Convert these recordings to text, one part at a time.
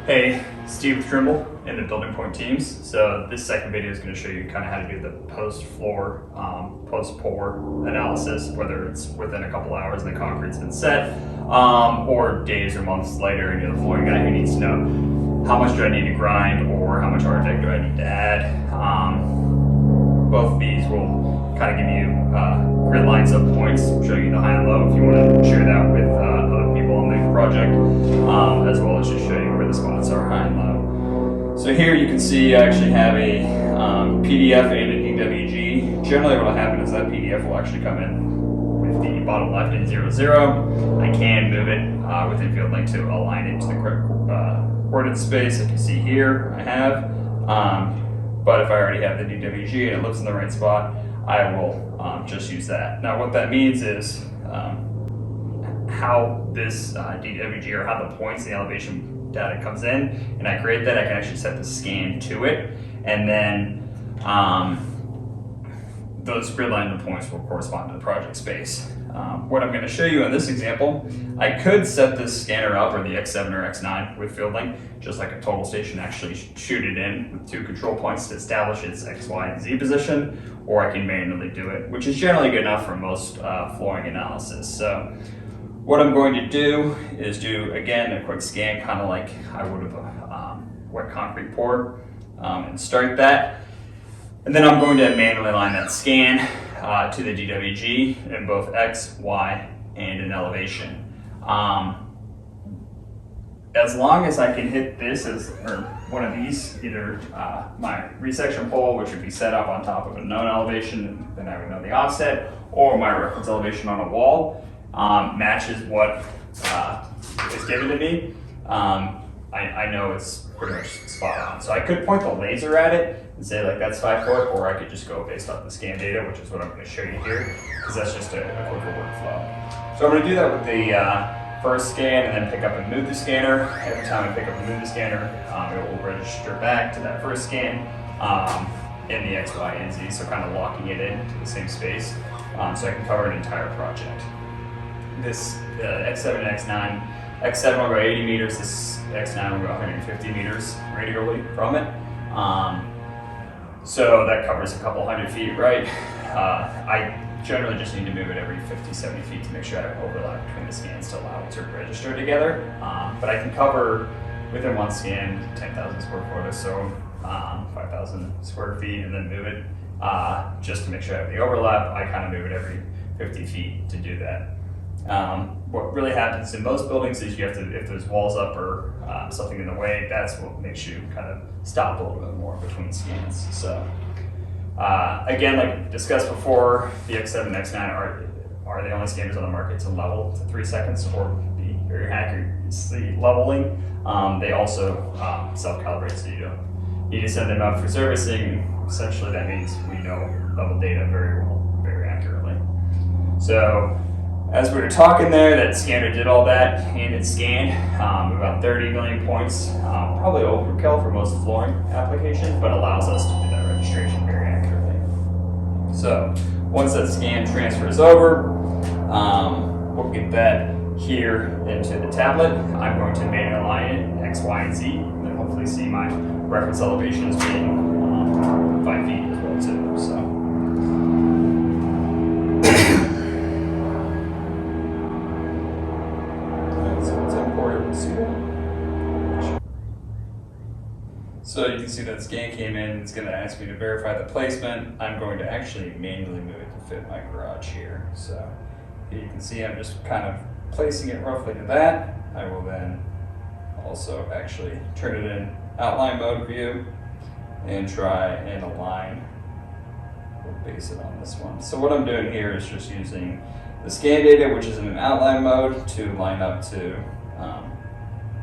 Hey, Steve Trimble in the Building Point teams. So this second video is going to show you kind of how to do the post-floor, post-pour analysis, whether it's within a couple hours and the concrete's been set, or days or months later and you're the flooring guy who needs to know how much do I need to grind or how much Artec do I need to add. Both of these will kind of give you grid lines of points, show you the high and low if you want to share that with other people on the project, as well as just show you where the spots are high and low. So here you can see I actually have a PDF and a DWG. Generally what will happen is that PDF will actually come in with the bottom left in 0, 0. I can move it within Field Link to align it to the correct coordinate space. Like you see here, I have. But if I already have the DWG and it looks in the right spot, I will just use that. Now what that means is how this DWG or how the points, the elevation data comes in, and I create that, I can actually set the scan to it, and then those grid line of points will correspond to the project space. What I'm going to show you in this example, I could set this scanner up, or the X7 or X9 with FieldLink, just like a total station, actually shoot it in with 2 control points to establish its X, Y, and Z position, or I can manually do it, which is generally good enough for most flooring analysis. So what I'm going to do is do, again, a quick scan, kind of like I would have a wet concrete pour, and start that. And then I'm going to manually align that scan to the DWG in both X, Y, and in elevation. As long as I can hit this or one of these, either my resection pole, which would be set up on top of a known elevation, then I would know the offset, or my reference elevation on a wall, matches what is given to me, I know it's pretty much spot on. So I could point the laser at it and say like that's 5 foot, or I could just go based off the scan data, which is what I'm going to show you here, because that's just a quicker workflow. So I'm going to do that with the first scan and then pick up and move the scanner. Every time I pick up and move the scanner, it will register back to that first scan in the X, Y, and Z, so kind of locking it into the same space, so I can cover an entire project. This X7 and X9 will go 80 meters, this X9 will go 150 meters radially from it. So that covers a couple hundred feet, right? I generally just need to move it every 50, 70 feet to make sure I have overlap between the scans to allow it to register together. But I can cover within one scan 10,000 square foot or so, 5,000 square feet, and then move it just to make sure I have the overlap. I kind of move it every 50 feet to do that. What really happens in most buildings is you have to, if there's walls up or something in the way, that's what makes you kind of stop a little bit more between scans. So again, like discussed before, the X7 and X9 are the only scanners on the market to level to 3 seconds or be very accuracy leveling. They also self-calibrate, so you don't need to send them out for servicing. Essentially that means we know level data very well, very accurately. So as we were talking there, that scanner did all that, and it scanned about 30 million points, probably overkill for most flooring applications, but allows us to do that registration very accurately. So once that scan transfers over, we'll get that here into the tablet. I'm going to manually align it X, Y, and Z, and then hopefully see my reference elevation as being 5 feet as well too. So. So you can see that scan came in, it's going to ask me to verify the placement. I'm going to actually manually move it to fit my garage here. So here you can see I'm just kind of placing it roughly to that. I will then also actually turn it in outline mode view and try and align. We'll base it on this one. So what I'm doing here is just using the scan data, which is in an outline mode, to line up to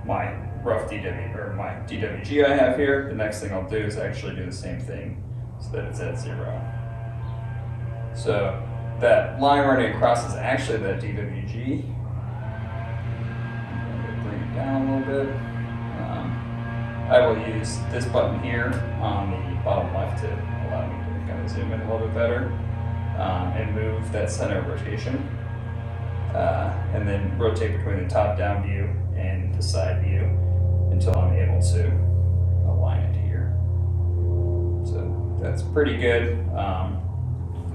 my rough DW or my DWG I have here. The next thing I'll do is actually do the same thing so that it's at 0. So that line running across is actually that DWG. I'm going to bring it down a little bit. I will use this button here on the bottom left to allow me to kind of zoom in a little bit better and move that center of rotation. And then rotate between the top-down view and the side view until I'm able to align it here. So that's pretty good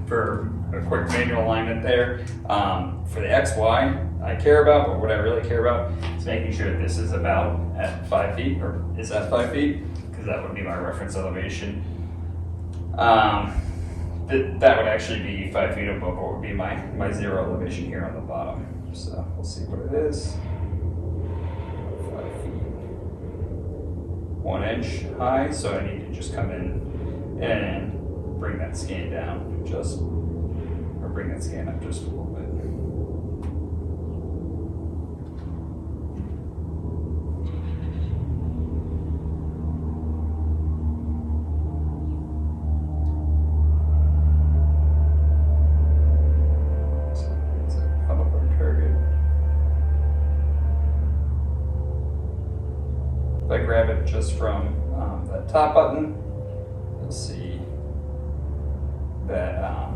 for a quick manual alignment there. For the XY, I care about, but what I really care about is making sure that this is about at 5 feet, or is at 5 feet, because that would be my reference elevation. That would actually be 5 feet above what would be my zero elevation here on the bottom. So we'll see what it is. 5 feet, 1 inch high. So I need to just come in and bring that scan down or bring that scan up just a little bit. If I grab it just from that top button, you'll see that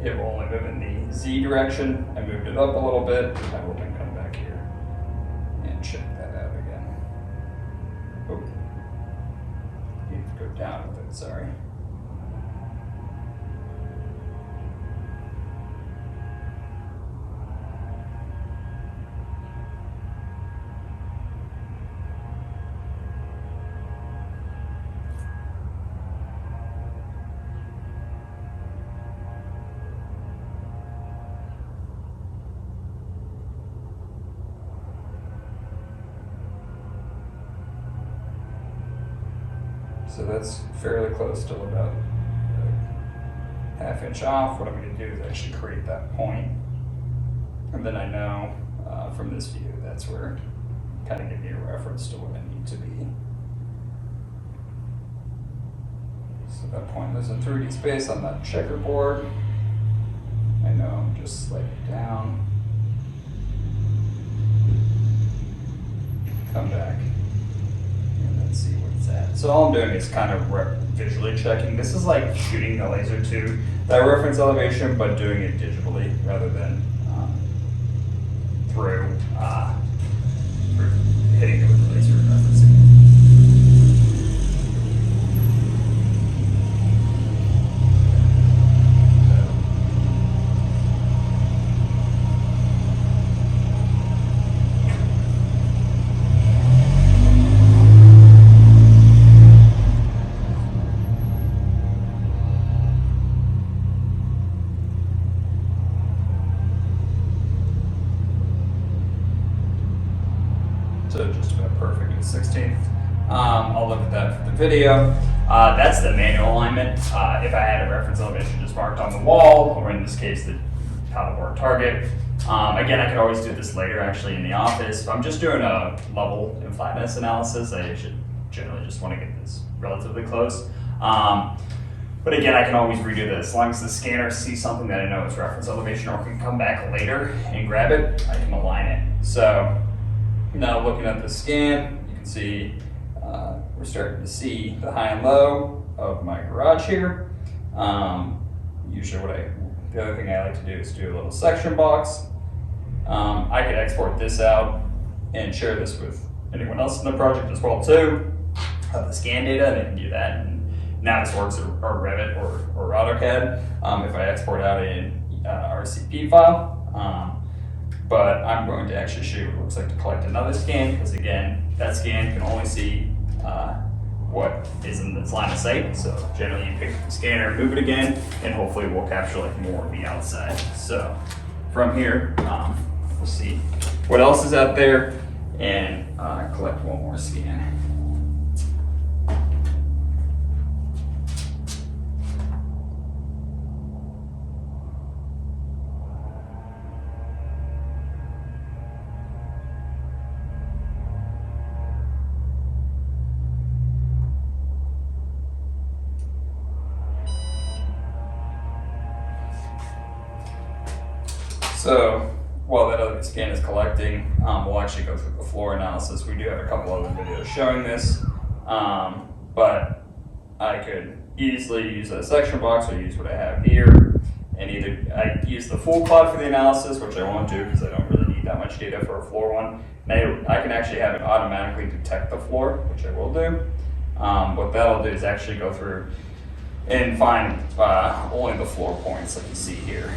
it will only move in the Z direction. I moved it up a little bit. I will then come back here and check that out again. Oh, need to go down with it, sorry. So that's fairly close to about a ½ inch off. What I'm going to do is actually create that point. And then I know from this view, that's where kind of give me a reference to what I need to be. So that point is in 3D space on that checkerboard. I know I'm just slightly down. Come back. And see what it's at. So all I'm doing is kind of visually checking. This is like shooting the laser to that reference elevation, but doing it digitally rather than through hitting it with the laser referencing. So just about perfect at 16th. I'll look at that for the video. That's the manual alignment. If I had a reference elevation just marked on the wall, or in this case, the paddleboard target. Again, I could always do this later actually in the office. If I'm just doing a level and flatness analysis, I should generally just want to get this relatively close. But again, I can always redo this. As long as the scanner sees something that I know is reference elevation, or can come back later and grab it, I can align it. So now looking at the scan, you can see we're starting to see the high and low of my garage here. Usually the other thing I like to do is do a little section box. I could export this out and share this with anyone else in the project as well too. The scan data, they can do that. And Navisworks or Revit or AutoCAD if I export out an RCP file. But I'm going to actually show you what it looks like to collect another scan, because again, that scan can only see what is in its line of sight. So generally you pick up the scanner, move it again, and hopefully we'll capture like more of the outside. So from here, we'll see what else is out there and collect one more scan. So while that other scan is collecting, we'll actually go through the floor analysis. We do have a couple other videos showing this, but I could easily use a section box or use what I have here, and either I use the full cloud for the analysis, which I won't do because I don't really need that much data for a floor one, I can actually have it automatically detect the floor, which I will do. What that'll do is actually go through and find only the floor points that you see here.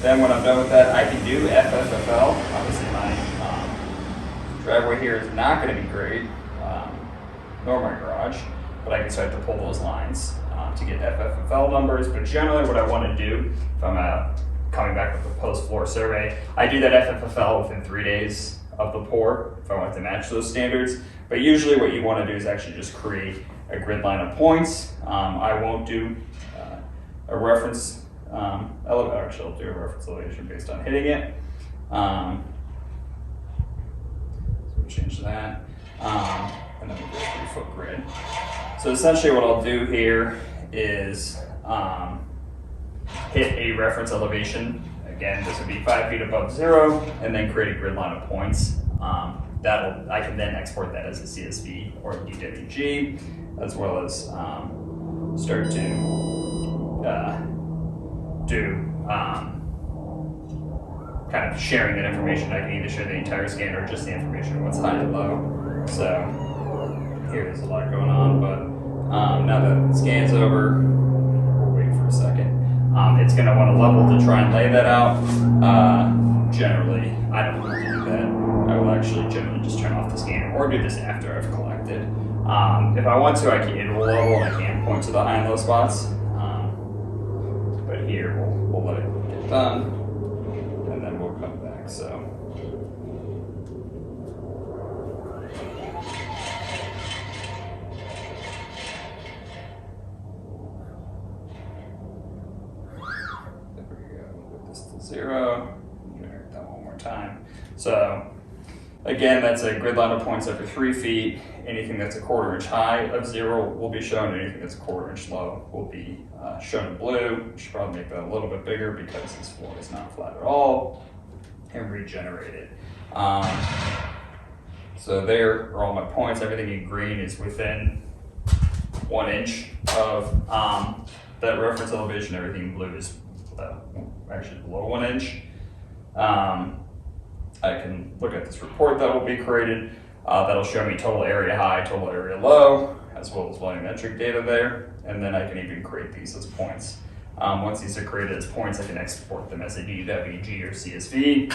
Then when I'm done with that, I can do FFFL. Obviously my driveway here is not going to be great, nor my garage, but I can start to pull those lines to get FFFL numbers. But generally what I want to do, if I'm coming back with a post-floor survey, I do that FFFL within 3 days of the pour if I want to match those standards. But usually what you want to do is actually just create a grid line of points. I won't do a reference actually I'll do a reference elevation based on hitting it. So we'll change that. And then we'll do a 3-foot grid. So essentially what I'll do here is hit a reference elevation. Again, this would be 5 feet above zero, and then create a grid line of points. I can then export that as a CSV or a DWG, as well as start to do kind of sharing that information. I can either share the entire scan or just the information, what's high and low. So here there's a lot going on, but now that the scan's over, we'll wait for a second. It's going to want to level to try and lay that out. Generally, I don't want to do that. I will actually generally just turn off the scanner or do this after I've collected. If I want to, it will level and I can point to the high and low spots. But here, we'll let it get done, and then we'll come back. So. Put this to 0, generate that one more time. So again, that's a grid line of points every 3 feet. Anything that's a 1/4 inch high of 0 will be shown. Anything that's a 1/4 inch low will be shown in blue. We should probably make that a little bit bigger because this floor is not flat at all, and regenerate it. So there are all my points. Everything in green is within 1 inch of that reference elevation. Everything in blue is actually below 1 inch. I can look at this report that will be created. That'll show me total area high, total area low, as well as volumetric data there. And then I can even create these as points. Once these are created as points, I can export them as a DWG or CSV.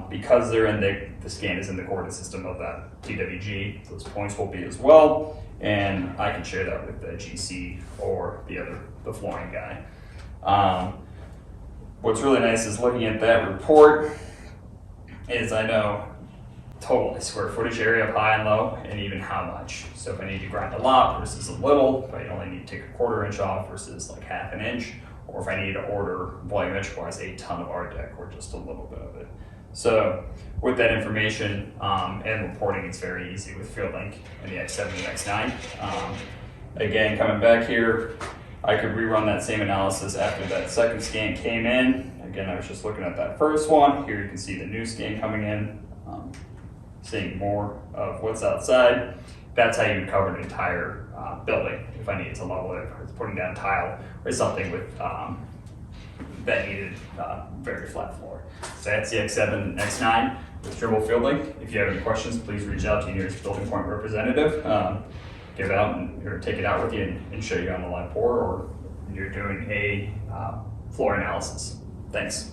Because they're in the scan is in the coordinate system of that DWG, those points will be as well. And I can share that with the GC or the flooring guy. What's really nice is looking at that report is I know total square footage area of high and low, and even how much. So if I need to grind a lot versus a little, if I only need to take a 1/4 inch off versus like 1/2 inch, or if I need to order volumetric wise a ton of RDEC or just a little bit of it. So with that information and reporting, it's very easy with FieldLink and the X7 and X9. Again, coming back here, I could rerun that same analysis after that second scan came in. Again, I was just looking at that first one. Here you can see the new scan coming in, seeing more of what's outside. That's how you would cover an entire building if I needed to level it, or putting down tile or something with that needed very flat floor. So that's the X7 and X9 with Trimble FieldLink. If you have any questions, please reach out to your nearest Building Point representative. Give it out or take it out with you and show you on the live pour, or you're doing a floor analysis. Thanks.